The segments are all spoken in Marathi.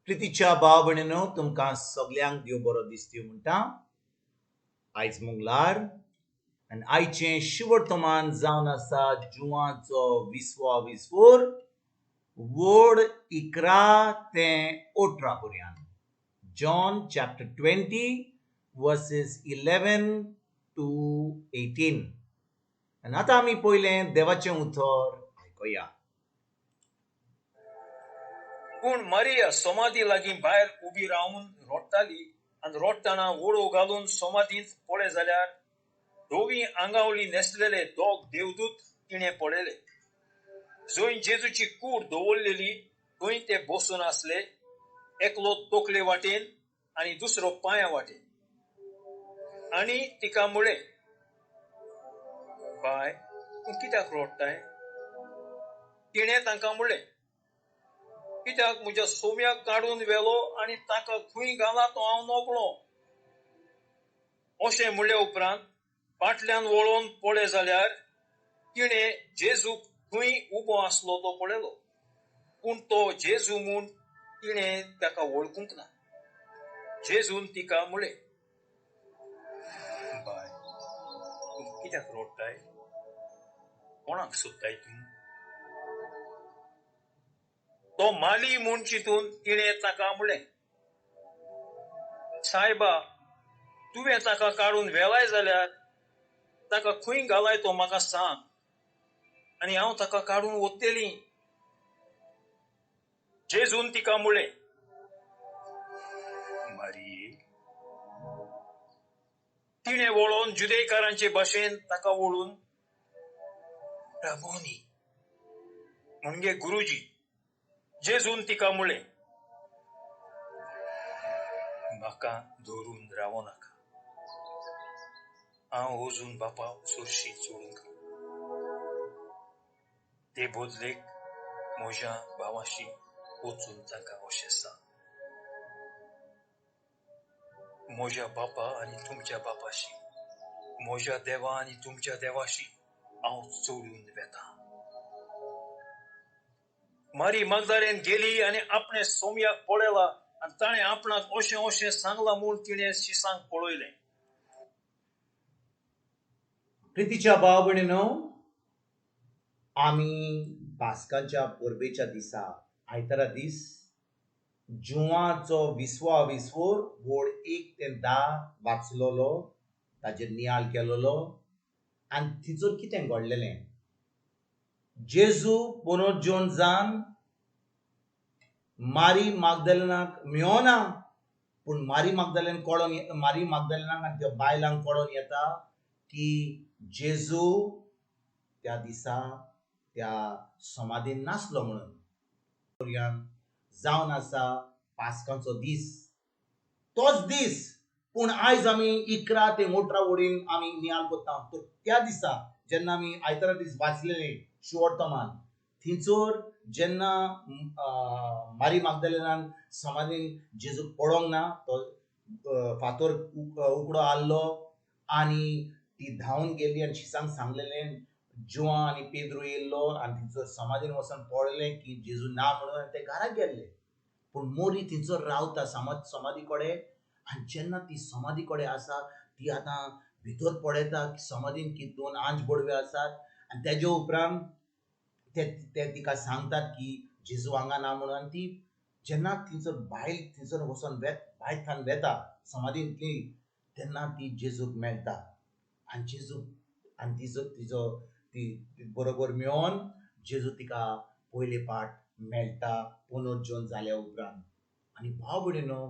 प्रितीच्या भाव भयणीनो, तुमकां सगल्यांक देव बरो दीस दिवं म्हणटा. आयज मंगळार आनी आयचें शिवर्तमान जावन आसा जुवाचो 20वा विसवोर, वोड 11 ते 18 पर्यंत. John chapter 20 verses 11 to 18. आनी आतां आमी पयलें देवाचें उतर आयकुया. पूण मारिया समाधी लागीं भायर उबी रावन रोडटाली आनी रोडटाना वळो घालून समाधींत पळय जाल्यार दोगी आंगावळी न्हेसलेले दोग देवदूत तिणें पळयले. जंय जेजूची कूड दवरलेली थंय ते बसून आसले, एकलो तोकले वाटेन आनी दुसरो पांया वाटेन. आनी तिका म्हळें, बाय, तूं कित्याक रोडटाय? तिणें तांकां म्हळें, कित्याक म्हज्या सोम्याक काडून व्हेलो आनी ताका खंय घाला तो हांव नोकळो. अशें म्हणले उपरांत फाटल्यान वळोन पळय जाल्यार तिणें जेजूक खंय उबो आसलो तो पळयलो, पूण तो जेजू म्हूण तिणें ताका वळखूंक ना. जेजून तिका म्हळें, बाय, तूं कित्याक रोडटाय? कोणाक सोदताय तूं? तो माली म्हूण चिंतून तिणें ताका म्हळें, सायबा, तुवें ताका काडून व्हेलाय जाल्यार ताका खंय घालाय तो म्हाका सांग, आनी हांव ताका काडून व्हरतली. जेजून तिका म्हळें, मारिये. तिणें वळोन जुदेकारांचे भाशेन ताका वळून राबोनी म्हणजे गुरुजी. जेजून तिका म्हळें, म्हाका धरून रावो नाका, हांव अजून बापा चडशी सोडूंक. ते बदलेक म्हज्या भावाशी वचून ताका अशें सांग, म्हज्या बापा आनी तुमच्या बापाशी, म्हज्या देवा आनी तुमच्या देवाशी हांव चडून वेता. मारी मागदालेन गेली आनी आपणे सोम्याक पळयला आनी ताणें आपणाक अशें अशें सांगलां म्हूण तिणें शिसांक पळयलें. प्रितीच्या भाव भयणीनो, आमी पास्काच्या परबेच्या दिसा आयतारा दीस जुवाचो 20वा विसवोर वोड 1 ते 10 वाचलोलो, ताजेर नियाळ केलोलो. आनी थिचोर कितें घडलेलें? जेजू पुनरुज्जीवन जावन मारी मागदलेनाक मेळना, पूण मारी मागदलेनाक आनी त्या बायलांक कळोन येता की जेजू त्या दिसा त्या समाधीन नासलो म्हणून. जावन आसा पास्कांचो दीस, तोच दीस. पूण आयज आमी 11 ते 18 वडीन आमी नियाळ कोत्ता. त्या दिसा जेन्ना आमी आयतारा दीस वाचलेलें शिवर्तमान, थिंचोर जेन्ना मारी मागदलेनान समाधीन जेजूक पळोवंक ना, तो फातर उकडो आसलो आनी ती धांवन गेली आनी शिसांक सांगलेलें. जुवां आनी पेद्रू येयल्लो आनी थिंचोर समाधीन वचोन पळयलें की जेजू ना म्हणून, आनी ते घराक गेल्ले. पूण मोरी थिंचोर रावता समाधी कडेन. आनी जेन्ना ती समाधी कडेन आसा, ती आतां भितर पळयता की समाधीन की 2 आंज बडवे आसात. आनी तेजे उपरांत ते तिका सांगतात की जेजू हांगा ना म्हणून. आनी ती जेन्ना थिंचोर भायर थिंचोर वचोन भायर थान वेता समाधींतली, तेन्ना ती जेजूक मेळटा. आनी जेजू आनी तिजो ती बरोबर मेळोन जेजू तिका पयले पाट मेळटा पुनरुज्जीवन जाल्या उपरांत. आनी भाव भयणीनो,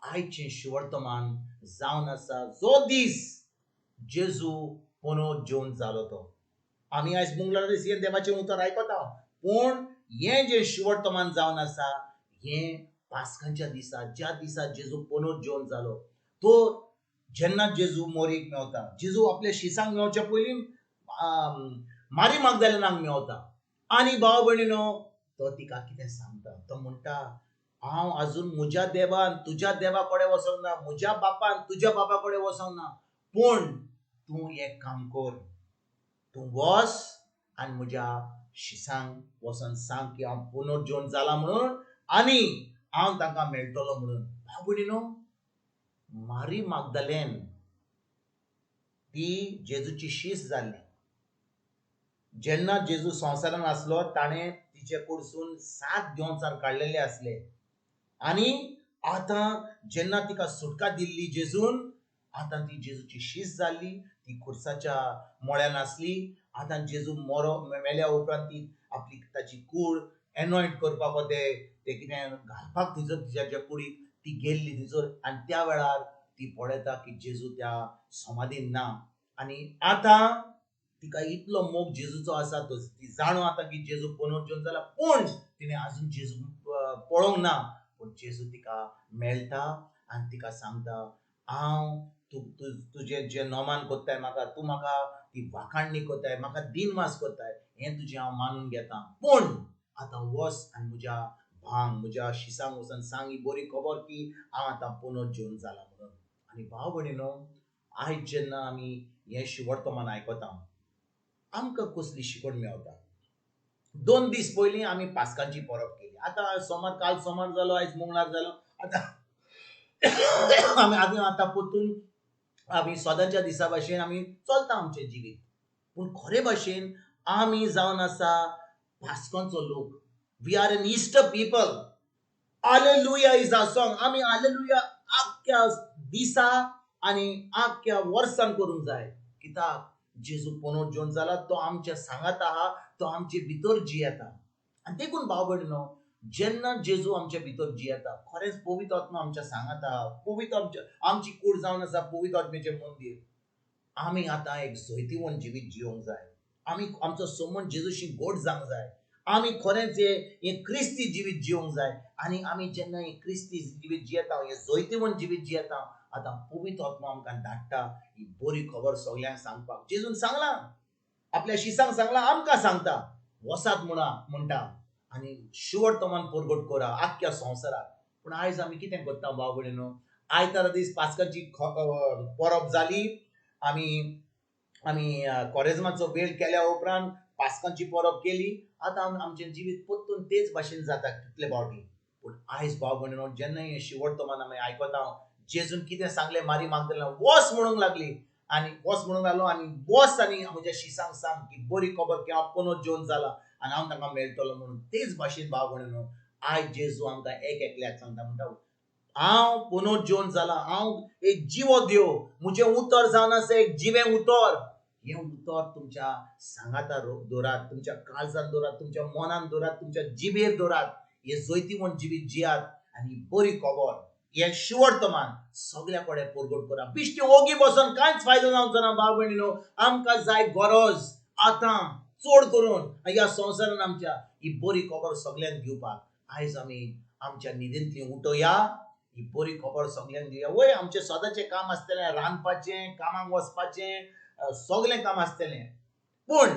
आयचें शिवर्तमान जावन आसा जो दीस जेजू पुनरुज्जीवन जालो तो. आमी आयज मंगळारा दीस हें देवाचें उतर आयकता, पूण हें जें शिवर्तमान जावन आसा हें पास्कांच्या दिसा, ज्या दिसा जेजू पुनरुज्जीवन जालो. तो जेन्ना जेजू मोरीक मेवता, जेजू आपल्या शिसांक मेवच्या पयलीं मारी मागदलेनाक मेवता. आनी भाव भयणीनो, तो तिका कितें सांगता? तो म्हणटा, हांव आजून म्हज्या देवान तुज्या देवा कडेन वचोंक ना, म्हज्या बापान तुज्या बापा कडेन वचोंक ना, पूण तूं एक काम कर, तूं वच आनी म्हज्या शिसांक वचोन सांग की हांव पुनरुज्जीवन जाला म्हणून, आनी हांव तांकां मेळटलो म्हणून. भाव भयणीनो, मारी मागदलेन ती जेजूची शीस जाल्ली. जेन्ना जेजू संवसारान आसलो ताणें तिचे कडसून 7 देंवचार काडलेले आसले. आनी आतां जेन्ना तिका सुटका दिल्ली जेजून, आतां ती जेजूची शीस जाल्ली. ती खुर्साच्या मोळ्यान आसली. आतां जेजू मेल्या उपरांत ती आपली ताची कूड एनॉयंट करपाक ते कितें घालपाक थंयसर तिच्या कुडीक ती गेल्ली थंयसर. आनी त्या वेळार ती पळयता की जेजू त्या समाधीन ना. आनी आतां तिका इतलो मोग जेजूचो आसा ती जाणो आतां की जेजू पुनरुज्जीवन जाला, पूण तिणें आजून जेजू पळोवंक ना. पूण जेजू तिका मेळटा आनी तिका सांगता, हांव तुजें जें नोमान कोत्ताय म्हाका, तूं म्हाका ती वाखाणणी कोत्ताय, म्हाका दिनवास कोत्ताय, हें तुजें हांव मानून घेतां. पूण आतां वच आनी म्हज्या भांग, म्हज्या शिसांक वचून सांग ही बरी खबर की हांव आतां पुनरुज्जीवन जाला म्हणून. आनी भाव भयणीनो, आयज जेन्ना आमी हें शिवोर्तमान आयकता, आमकां कसली शिकवण मेळटा. 2 दीस पयलीं आमी पास्काची परब केली. आतां काल सोमार जालो, आयज मंगळार जालो. आतां परतून आमी सदांच्या दिसा भाशेन आमी चलता आमचें जिवीत. पूण खरे भाशेन आमी जावन आसा पास्कांचो लोक. We are an Easter people. Hallelujah is our song. आमी हालेलुया आख्ख्या दिसा आनी आख्ख्या वर्सान करूंक जाय. कित्याक जेजू पुनरुज्जीवन जाला, तो आमच्या सांगात आहा, तो आमचे भितर जियेता. आनी देखून भाव भयणीनो, जेन्ना जेजू आमच्या भितर जियेता, खरेंच पवित्र आत्मा आमच्या सांगात आहा. आमची कूड जावन आसा पवित्र आत्म्याचें मंदीर. आमी आतां एक जैतिवंत जिवीत जियोंक जाय. आमी आमचो संबंद जेजूशी गोड जावंक जाय. आमी खरेंच हें क्रिस्ती जिवीत जियोंक जाय. आनी आमी जेन्ना हें क्रिस्ती जिवीत जियेता, हें जैतिवंत जिवीत जियेता, आतां पवित्र आत्मा आमकां धाडटा ही बरी खबर सगळ्यांक सांगपाक. जेजून सांगलां, आपल्या शिसांक सांगलां, आमकां सांगता, वसात म्हणटा आनी शिवोर्तमान परगट करा आख्ख्या संवसाराक. पूण आयज आमी कितें करता भाव भयणीनो? आयतारा दीस पास्काची परब जाली. आमी कोरेजमाचो वेळ केल्या उपरांत पास्काची परब केली. आतां आमचें जिवीत परतून तेच भाशेन जाता कितले फावटी. पूण आयज भाव भयणीनो, जेन्ना हें शिवोर्तमान आमी आयकता, जेजून कितें सांगलें मारी मागदलेनाक, वच म्हणूंक लागली. आनी वच म्हणूंक लागलो आनी वच आनी म्हज्या शिसांक सांग की बरी खबर की हांव पुनरुज्जीवन जाला आनी हांव तांकां मेळटलो म्हणून. तेच भाशेन भाव भयणीनो, आयज जेजू आमकां एकल्याक सांगता, म्हणटा हांव पुनरुज्जीवन जाला, हांव एक जिवो देव, म्हजें उतर जावन आसा एक जिवें उतर. हें उतर तुमच्या सांगातार दवरात, तुमच्या काळजांत दवरात, तुमच्या मनांत दवरात, तुमच्या जिबेर दवरात. हें जैतिवंत जिवीत जियात आनी बरी खबर हें शिवोर्तमान सगळ्या कडेन परगट करा. बिश्टी ओगी बसून कांयच फायदो जावचो ना भाव भयणीनो. आमकां जाय गरज आतां चड करून ह्या संवसारान आमच्या ही बरी खबर सगळ्यांक दिवपाक. आयज आमी आमच्या न्हिदेंतली उठोया, ही बरी खबर सगळ्यांक दिवया. वय आमचें सदांचें काम आसतलें, रांदपाचें, कामाक वचपाचें, सगळें काम आसतलें. पूण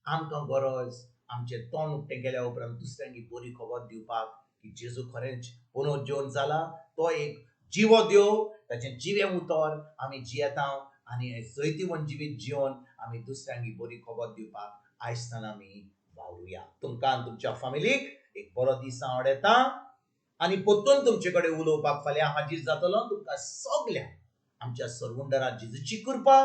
आमकां गरज आमचें तोंड उक्तें केल्या उपरांत दुसऱ्यांक ही बरी खबर दिवपाक की जेजू खरेंच पुनरुज्जीवन जाला. तो एक जिवो देव, ताचें जिवें उतर आमी जियेता आनी हें जैतिवंत जिवीत जियोन आमी दुसऱ्यांक ही बरी खबर दिवपाक आयजसान आमी वावरुया. तुमकां आनी तुमच्या फॅमिलीक एक बरो दीस हांव आडयतां आनी परतून तुमचे कडेन उलोवपाक फाल्यां हाजीर जातलो. तुमकां सगल्यांक आमच्या सर्वुंडरा जेजूची कृपा,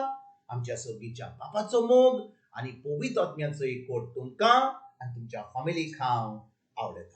आमच्या सर्गीच्या बापाचो मोग आनी पवित्र आत्म्याचो एक कोट तुमकां आनी तुमच्या फॅमिलीक हांव आवडयतां.